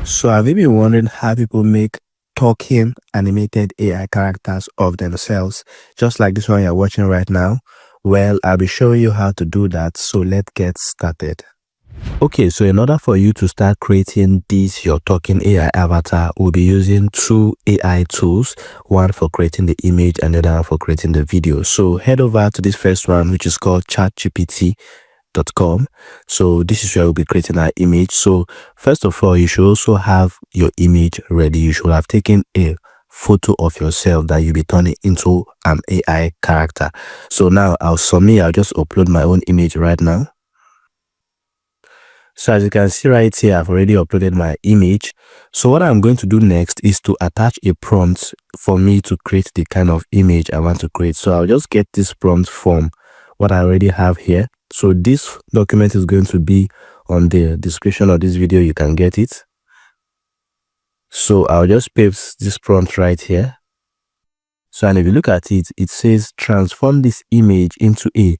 So have you been wondering how people make talking animated AI characters of themselves, just like this one you're watching right now? Well, I'll be showing you how to do that, so let's get started. Okay, so in order for you to start creating this your talking AI avatar, we'll be using two AI tools, one for creating the image and the other one for creating the video. So head over to this first one, which is called ChatGPT.com. So this is where we'll be creating our image. So first of all, you should also have your image ready. You should have taken a photo of yourself that you'll be turning into an AI character. So now I'll just upload my own image right now. So as you can see right here, I've already uploaded my image. So what I'm going to do next is to attach a prompt for me to create the kind of image I want to create. So I'll just get this prompt from what I already have here. So this document is going to be on the description of this video. You can get it. So I'll just paste this prompt right here. So, and if you look at it, it says transform this image into a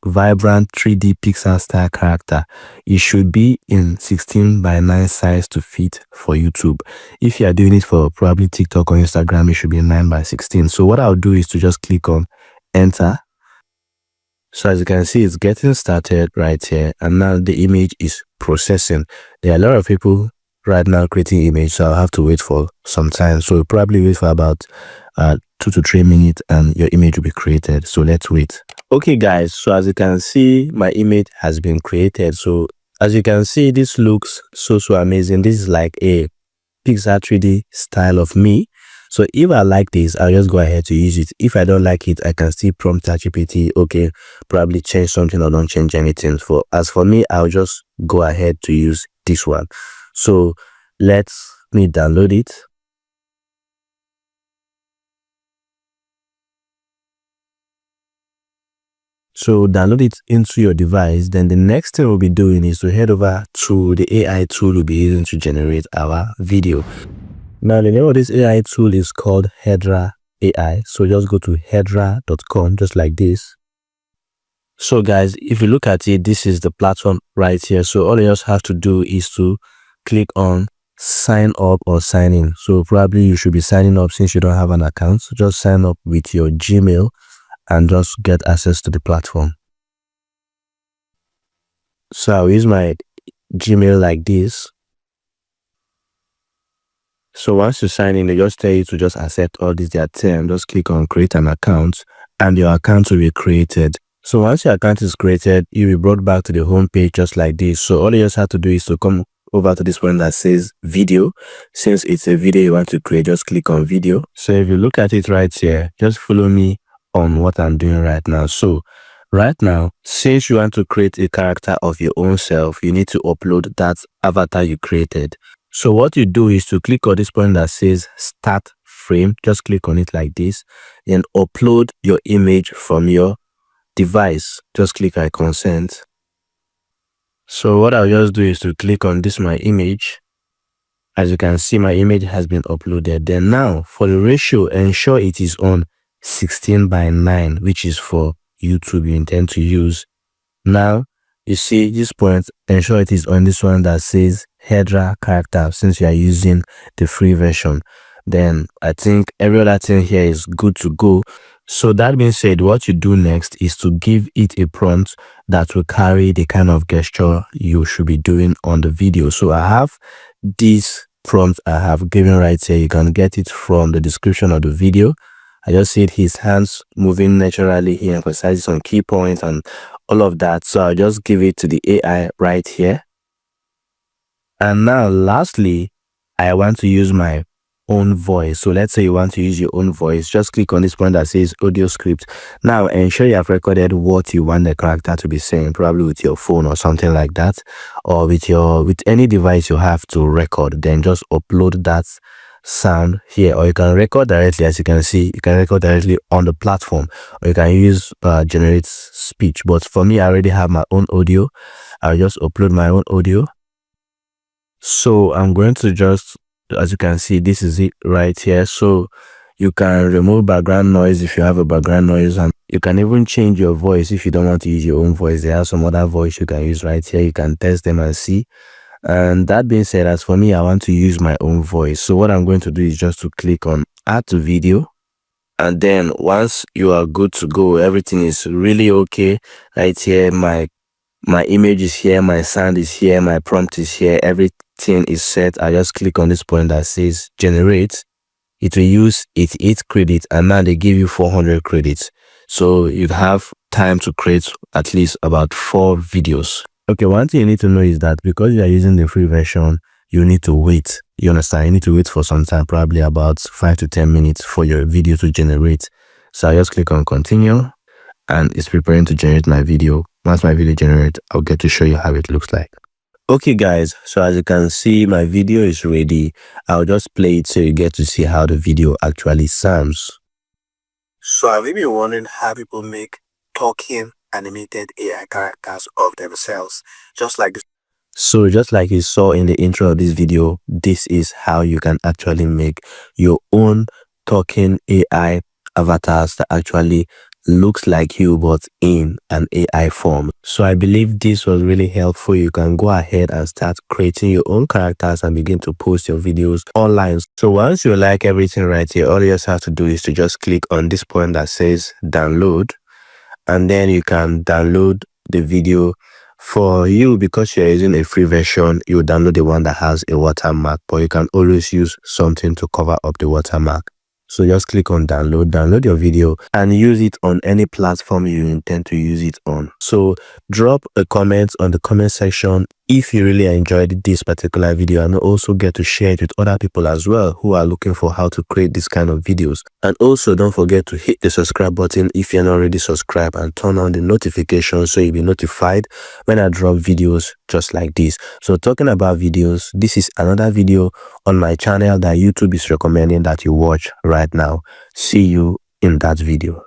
vibrant 3D pixel style character. It should be in 16:9 size to fit for YouTube. If you are doing it for probably TikTok or Instagram, it should be 9:16. So what I'll do is to just click on enter. So as you can see, it's getting started right here, and now the image is processing. There are a lot of people right now creating image, so I'll have to wait for some time. So we'll probably wait for about 2 to 3 minutes and your image will be created. So let's wait. Okay guys, so as you can see, my image has been created. So as you can see, this looks so amazing. This is like a Pixar 3D style of me. So if I like this, I'll just go ahead to use it. If I don't like it, I can still prompt ChatGPT, okay, probably change something or don't change anything. As for me, I'll just go ahead to use this one. So let me download it. So download it into your device. Then the next thing we'll be doing is to head over to the AI tool we'll be using to generate our video. Now the name of this AI tool is called Hedra AI. So just go to hedra.com, just like this. So guys, if you look at it, this is the platform right here. So all you just have to do is to click on sign up or sign in. So probably you should be signing up since you don't have an account. So just sign up with your Gmail and just get access to the platform. So I'll use my Gmail like this. So once you sign in, they just tell you to just accept all these their terms. Just click on create an account and your account will be created. So once your account is created, you'll be brought back to the home page just like this. So all you just have to do is to come over to this one that says video. Since it's a video you want to create, just click on video. So if you look at it right here, just follow me on what I'm doing right now. So right now, since you want to create a character of your own self, you need to upload that avatar you created. So what you do is to click on this point that says start frame. Just click on it like this, then upload your image from your device. Just click I consent. So what I'll just do is to click on this my image. As you can see, my image has been uploaded. Then now for the ratio, ensure it is on 16:9, which is for YouTube you intend to use. Now you see this point, ensure it is on this one that says Hedra character since you are using the free version. Then I think every other thing here is good to go. So that being said, what you do next is to give it a prompt that will carry the kind of gesture you should be doing on the video. So I have this prompt I have given right here. You can get it from the description of the video. I just see his hands moving naturally. He emphasizes on key points and all of that. So I'll just give it to the AI right here. And now lastly, I want to use my own voice. So let's say you want to use your own voice. Just click on this point that says audio script. Now ensure you have recorded what you want the character to be saying, probably with your phone or something like that, or with any device you have to record. Then just upload that sound here, or you can record directly. As you can see, you can record directly on the platform, or you can use generate speech. But for me, I already have my own audio. I'll just upload my own audio. So I'm going to just, as you can see, this is it right here. So you can remove background noise if you have a background noise, and you can even change your voice if you don't want to use your own voice. There are some other voice you can use right here. You can test them and see. And that being said, as for me, I want to use my own voice. So what I'm going to do is just to click on add to video. And then once you are good to go, everything is really okay. Right here, my image is here, my sound is here, my prompt is here, everything is set. I just click on this point that says generate. It will use 88 credits, and now they give you 400 credits. So you'd have time to create at least about 4 videos. Okay, one thing you need to know is that because you are using the free version, you need to wait. You understand? You need to wait for some time, probably about 5 to 10 minutes for your video to generate. So I just click on continue, and it's preparing to generate my video. Once my video generates, I'll get to show you how it looks like. Okay guys, so as you can see, my video is ready. I'll just play it so you get to see how the video actually sounds. So have you been wondering how people make talking animated AI characters of themselves, just like this? So just like you saw in the intro of this video, this is how you can actually make your own talking AI avatars that actually looks like you but in an AI form. So I believe this was really helpful. You can go ahead and start creating your own characters and begin to post your videos online. So once you like everything right here, all you just have to do is to just click on this point that says download, and then you can download the video. For you, because you're using a free version, you download the one that has a watermark, but you can always use something to cover up the watermark. So just click on download your video, and use it on any platform you intend to use it on. So drop a comment on the comment section if you really enjoyed this particular video, and also get to share it with other people as well who are looking for how to create this kind of videos. And also don't forget to hit the subscribe button if you're not already subscribed, and turn on the notifications so you'll be notified when I drop videos just like this. So talking about videos, this is another video on my channel that YouTube is recommending that you watch right now. See you in that video.